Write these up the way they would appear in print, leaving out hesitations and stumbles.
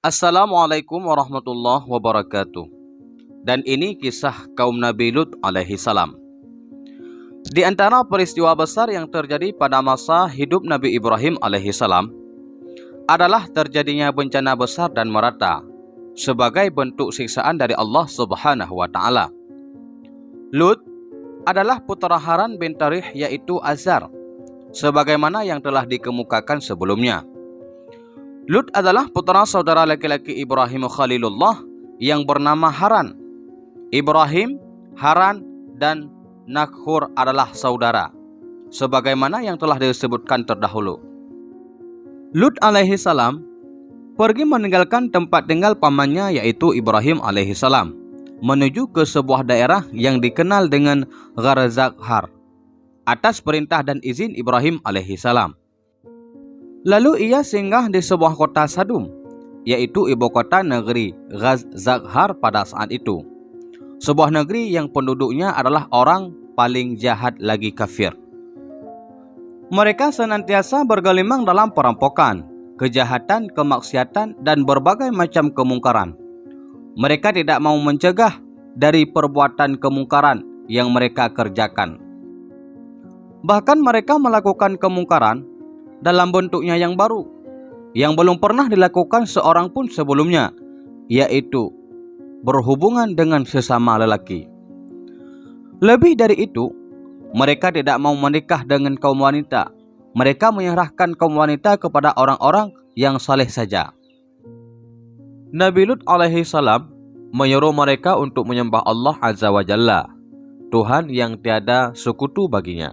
Assalamualaikum warahmatullahi wabarakatuh. Dan ini kisah kaum Nabi Lut alaihi salam. Di antara peristiwa besar yang terjadi pada masa hidup Nabi Ibrahim alaihi salam adalah terjadinya bencana besar dan merata sebagai bentuk siksaan dari Allah Subhanahu wa taala. Lut adalah putra Haran bin Tarih, yaitu Azar, sebagaimana yang telah dikemukakan sebelumnya. Lut adalah putra saudara laki-laki Ibrahim Khalilullah yang bernama Haran. Ibrahim, Haran, dan Nakhur adalah saudara, sebagaimana yang telah disebutkan terdahulu. Lut alaihi salam pergi meninggalkan tempat tinggal pamannya, yaitu Ibrahim alaihi salam, menuju ke sebuah daerah yang dikenal dengan Ghar Zaghar atas perintah dan izin Ibrahim alaihi salam. Lalu ia singgah di sebuah kota Sadum, yaitu ibu kota negeri Ghar Zaghar pada saat itu. Sebuah negeri yang penduduknya adalah orang paling jahat lagi kafir. Mereka senantiasa bergelimang dalam perampokan, kejahatan, kemaksiatan, dan berbagai macam kemungkaran. Mereka tidak mau mencegah dari perbuatan kemungkaran yang mereka kerjakan. Bahkan mereka melakukan kemungkaran dalam bentuknya yang baru, yang belum pernah dilakukan seorang pun sebelumnya, yaitu berhubungan dengan sesama lelaki. Lebih dari itu, mereka tidak mau menikah dengan kaum wanita. Mereka menyerahkan kaum wanita kepada orang-orang yang saleh saja. Nabi Lut alaihi salam menyuruh mereka untuk menyembah Allah Azza wa Jalla, Tuhan yang tiada sekutu baginya,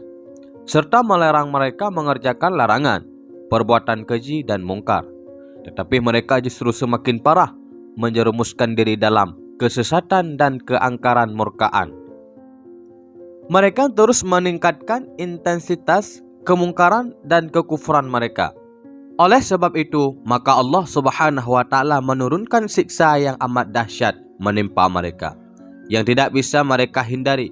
serta melarang mereka mengerjakan larangan, perbuatan keji dan mungkar. Tetapi mereka justru semakin parah, menjerumuskan diri dalam kesesatan dan keangkaran murkaan. Mereka terus meningkatkan intensitas kemungkaran dan kekufuran mereka. Oleh sebab itu, maka Allah Subhanahu wa taala menurunkan siksa yang amat dahsyat menimpa mereka, yang tidak bisa mereka hindari.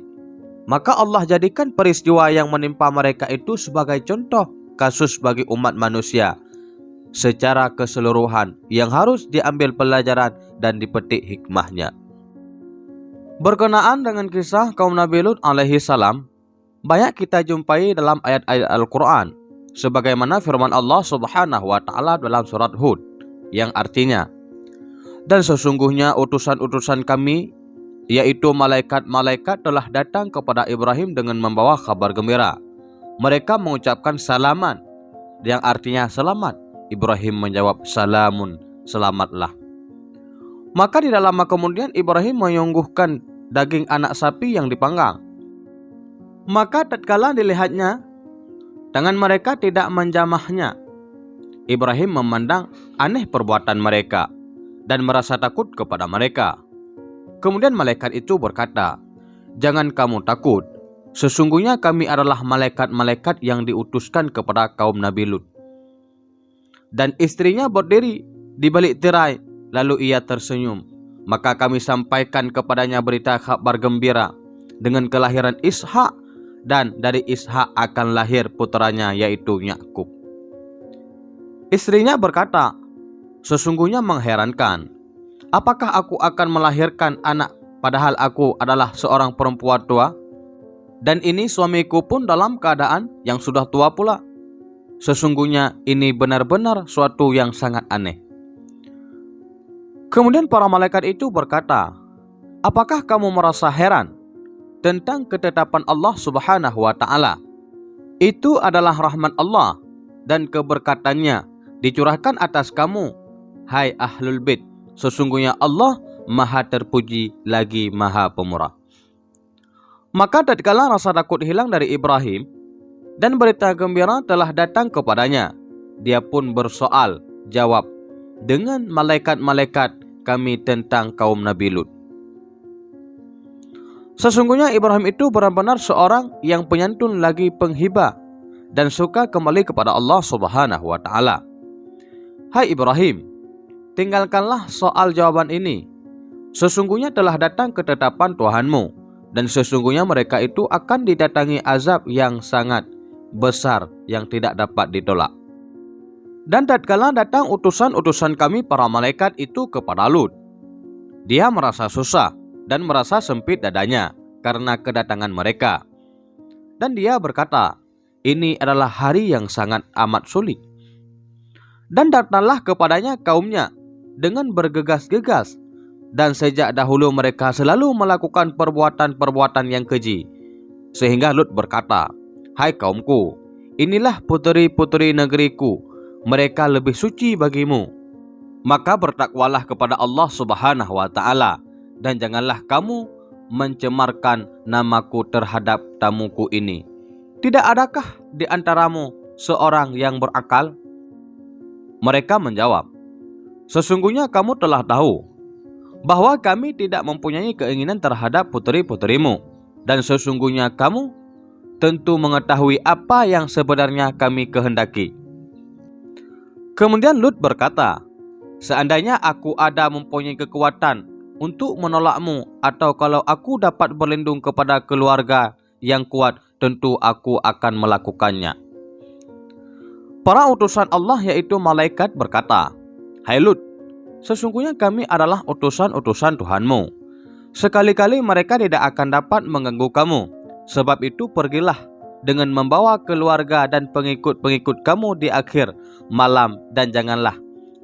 Maka Allah jadikan peristiwa yang menimpa mereka itu sebagai contoh kasus bagi umat manusia secara keseluruhan yang harus diambil pelajaran dan dipetik hikmahnya. Berkenaan dengan kisah kaum Nabi Lut alaihi salam, banyak kita jumpai dalam ayat-ayat Al-Quran, sebagaimana firman Allah Subhanahu wa taala dalam surat Hud, yang artinya, dan sesungguhnya utusan-utusan kami, yaitu malaikat-malaikat, telah datang kepada Ibrahim dengan membawa kabar gembira. Mereka mengucapkan salaman, yang artinya selamat. Ibrahim menjawab, salamun, selamatlah. Maka tidak lama kemudian Ibrahim menyungguhkan daging anak sapi yang dipanggang. Maka tatkala dilihatnya, tangan mereka tidak menjamahnya. Ibrahim memandang aneh perbuatan mereka dan merasa takut kepada mereka. Kemudian malaikat itu berkata, jangan kamu takut, sesungguhnya kami adalah malaikat-malaikat yang diutuskan kepada kaum Nabi Lut. Dan istrinya berdiri di balik tirai, lalu ia tersenyum. Maka kami sampaikan kepadanya berita kabar gembira dengan kelahiran Ishak, dan dari Ishak akan lahir putranya, yaitu Yakub. Istrinya berkata, sesungguhnya mengherankan, apakah aku akan melahirkan anak padahal aku adalah seorang perempuan tua? Dan ini suamiku pun dalam keadaan yang sudah tua pula. Sesungguhnya ini benar-benar suatu yang sangat aneh. Kemudian para malaikat itu berkata, apakah kamu merasa heran tentang ketetapan Allah Subhanahu wa taala? Itu adalah rahmat Allah dan keberkatannya dicurahkan atas kamu, hai Ahlul Bait. Sesungguhnya Allah Maha terpuji lagi Maha pemurah. Maka tatkala rasa takut hilang dari Ibrahim dan berita gembira telah datang kepadanya, dia pun bersoal jawab dengan malaikat-malaikat kami tentang kaum Nabi Lut. Sesungguhnya Ibrahim itu benar-benar seorang yang penyantun lagi penghibah dan suka kembali kepada Allah Subhanahu wa taala. Hai Ibrahim, tinggalkanlah soal jawaban ini. Sesungguhnya telah datang ketetapan Tuhanmu, dan sesungguhnya mereka itu akan didatangi azab yang sangat besar yang tidak dapat ditolak. Dan tatkala datang utusan-utusan kami para malaikat itu kepada Lut, dia merasa susah dan merasa sempit dadanya karena kedatangan mereka. Dan dia berkata, ini adalah hari yang sangat amat sulit. Dan datanglah kepadanya kaumnya dengan bergegas-gegas, dan sejak dahulu mereka selalu melakukan perbuatan-perbuatan yang keji. Sehingga Lut berkata, hai kaumku, inilah puteri-puteri negeriku, mereka lebih suci bagimu. Maka bertakwalah kepada Allah Subhanahu wa ta'ala, dan janganlah kamu mencemarkan namaku terhadap tamuku ini. Tidak adakah di antaramu seorang yang berakal? Mereka menjawab, sesungguhnya kamu telah tahu bahwa kami tidak mempunyai keinginan terhadap puteri-puterimu, dan sesungguhnya kamu tentu mengetahui apa yang sebenarnya kami kehendaki. Kemudian Lut berkata, seandainya aku ada mempunyai kekuatan untuk menolakmu, atau kalau aku dapat berlindung kepada keluarga yang kuat, tentu aku akan melakukannya. Para utusan Allah yaitu malaikat berkata, hai Lut, sesungguhnya kami adalah utusan-utusan Tuhanmu. Sekali-kali mereka tidak akan dapat mengganggu kamu. Sebab itu pergilah dengan membawa keluarga dan pengikut-pengikut kamu di akhir malam, dan janganlah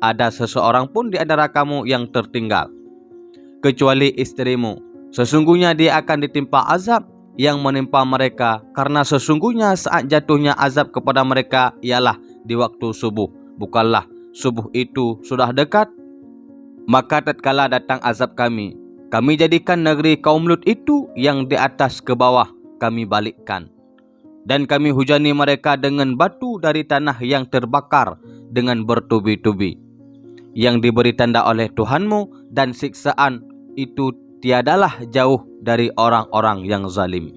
ada seseorang pun di antara kamu yang tertinggal, kecuali istrimu. Sesungguhnya dia akan ditimpa azab yang menimpa mereka, karena sesungguhnya saat jatuhnya azab kepada mereka ialah di waktu subuh. Bukanlah subuh itu sudah dekat? Maka tatkala datang azab kami jadikan negeri kaum Lut itu yang di atas ke bawah kami balikkan, dan kami hujani mereka dengan batu dari tanah yang terbakar dengan bertubi-tubi, yang diberi tanda oleh Tuhanmu, dan siksaan itu tiadalah jauh dari orang-orang yang zalim.